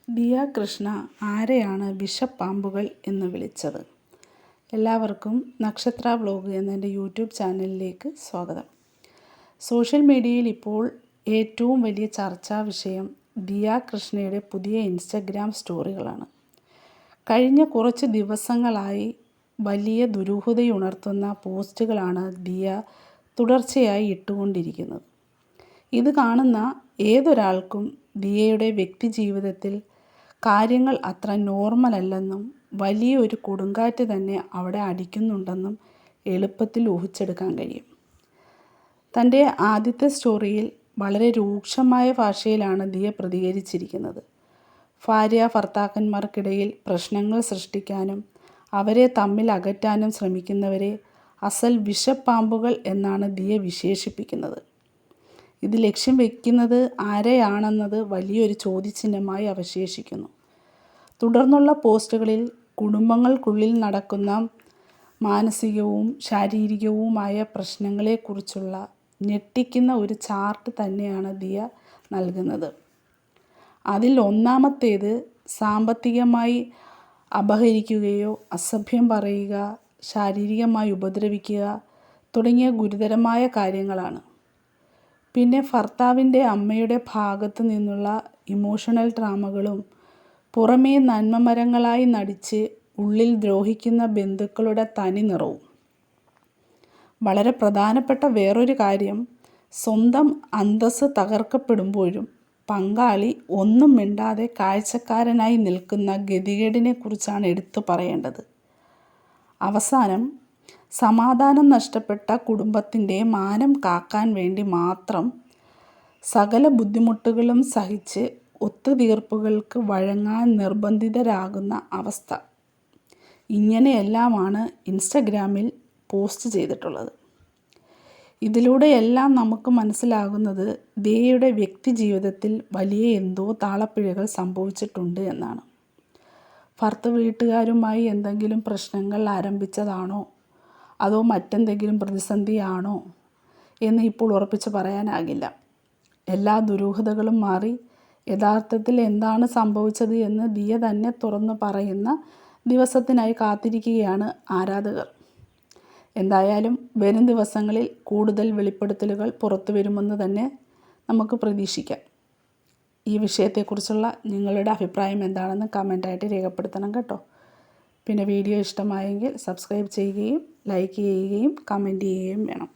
ദിയ കൃഷ്ണ ആരെയാണ് വിഷപ്പാമ്പുകൾ എന്ന് വിളിച്ചത്? എല്ലാവർക്കും നക്ഷത്ര വ്ലോഗ് എന്ന എൻ്റെ യൂട്യൂബ് ചാനലിലേക്ക് സ്വാഗതം. സോഷ്യൽ മീഡിയയിൽ ഇപ്പോൾ ഏറ്റവും വലിയ ചർച്ചാ വിഷയം ദിയ കൃഷ്ണയുടെ പുതിയ ഇൻസ്റ്റഗ്രാം സ്റ്റോറികളാണ്. കഴിഞ്ഞ കുറച്ച് ദിവസങ്ങളായി വലിയ ദുരൂഹതയുണർത്തുന്ന പോസ്റ്റുകളാണ് ദിയ തുടർച്ചയായി ഇട്ടുകൊണ്ടിരിക്കുന്നത്. ഇത് കാണുന്ന ഏതൊരാൾക്കും ദിയയുടെ വ്യക്തിജീവിതത്തിൽ കാര്യങ്ങൾ അത്ര നോർമലല്ലെന്നും വലിയൊരു കൊടുങ്കാറ്റ് തന്നെ അവിടെ അടിക്കുന്നുണ്ടെന്നും എളുപ്പത്തിൽ ഊഹിച്ചെടുക്കാൻ കഴിയും. തൻ്റെ ആദ്യത്തെ സ്റ്റോറിയിൽ വളരെ രൂക്ഷമായ ഭാഷയിലാണ് ദിയ പ്രതികരിച്ചിരിക്കുന്നത്. ഭാര്യ ഭർത്താക്കന്മാർക്കിടയിൽ പ്രശ്നങ്ങൾ സൃഷ്ടിക്കാനും അവരെ തമ്മിൽ അകറ്റാനും ശ്രമിക്കുന്നവരെ അസൽ വിഷപ്പാമ്പുകൾ എന്നാണ് ദിയ വിശേഷിപ്പിക്കുന്നത്. ഇത് ലക്ഷ്യം വയ്ക്കുന്നത് ആരെയാണെന്നത് വലിയൊരു ചോദ്യചിഹ്നമായി അവശേഷിക്കുന്നു. തുടർന്നുള്ള പോസ്റ്റുകളിൽ കുടുംബങ്ങൾക്കുള്ളിൽ നടക്കുന്ന മാനസികവും ശാരീരികവുമായ പ്രശ്നങ്ങളെക്കുറിച്ചുള്ള ഞെട്ടിക്കുന്ന ഒരു ചാർട്ട് തന്നെയാണ് ദിയ നൽകുന്നത്. അതിൽ ഒന്നാമത്തേത് സാമ്പത്തികമായി അപഹരിക്കുകയോ അസഭ്യം പറയുക, ശാരീരികമായി ഉപദ്രവിക്കുക തുടങ്ങിയ ഗുരുതരമായ കാര്യങ്ങളാണ്. പിന്നെ ഭർത്താവിൻ്റെ അമ്മയുടെ ഭാഗത്തു നിന്നുള്ള ഇമോഷണൽ ഡ്രാമകളും പുറമേ നന്മമരങ്ങളായി നടിച്ച് ഉള്ളിൽ ദ്രോഹിക്കുന്ന ബന്ധുക്കളുടെ തനി നിറവും. വളരെ പ്രധാനപ്പെട്ട വേറൊരു കാര്യം, സ്വന്തം അന്തസ്സ് തകർക്കപ്പെടുമ്പോഴും പങ്കാളി ഒന്നും മിണ്ടാതെ കാഴ്ചക്കാരനായി നിൽക്കുന്ന ഗതികേടിനെക്കുറിച്ചാണ് എടുത്തു പറയേണ്ടത്. അവസാനം, സമാധാനം നഷ്ടപ്പെട്ട കുടുംബത്തിൻ്റെ മാനം കാക്കാൻ വേണ്ടി മാത്രം സകല ബുദ്ധിമുട്ടുകളും സഹിച്ച് ഒത്തുതീർപ്പുകൾക്ക് വഴങ്ങാൻ നിർബന്ധിതരാകുന്ന അവസ്ഥ. ഇങ്ങനെയെല്ലാമാണ് ഇൻസ്റ്റഗ്രാമിൽ പോസ്റ്റ് ചെയ്തിട്ടുള്ളത്. ഇതിലൂടെയെല്ലാം നമുക്ക് മനസ്സിലാകുന്നത് ദിയയുടെ വ്യക്തിജീവിതത്തിൽ വലിയ എന്തോ താളപ്പിഴകൾ സംഭവിച്ചിട്ടുണ്ട് എന്നാണ്. ഭർത്തൃ വീട്ടുകാരുമായി എന്തെങ്കിലും പ്രശ്നങ്ങൾ ആരംഭിച്ചതാണോ അതോ മറ്റെന്തെങ്കിലും പ്രതിസന്ധിയാണോ എന്ന് ഇപ്പോൾ ഉറപ്പിച്ച് പറയാനാകില്ല. എല്ലാ ദുരൂഹതകളും മാറി യഥാർത്ഥത്തിൽ എന്താണ് സംഭവിച്ചത് എന്ന് ദിയ തന്നെ തുറന്നു പറയുന്ന ദിവസത്തിനായി കാത്തിരിക്കുകയാണ് ആരാധകർ. എന്തായാലും വരും ദിവസങ്ങളിൽ കൂടുതൽ വെളിപ്പെടുത്തലുകൾ പുറത്തു വരുമെന്ന് തന്നെ നമുക്ക് പ്രതീക്ഷിക്കാം. ഈ വിഷയത്തെക്കുറിച്ചുള്ള നിങ്ങളുടെ അഭിപ്രായം എന്താണെന്ന് കമൻറ്റായിട്ട് രേഖപ്പെടുത്തണം കേട്ടോ. പിന്നെ വീഡിയോ ഇഷ്ടമായെങ്കിൽ സബ്സ്ക്രൈബ് ചെയ്യുകയും ലൈക്ക് ചെയ്യുകയും കമൻറ്റ് ചെയ്യുകയും വേണം.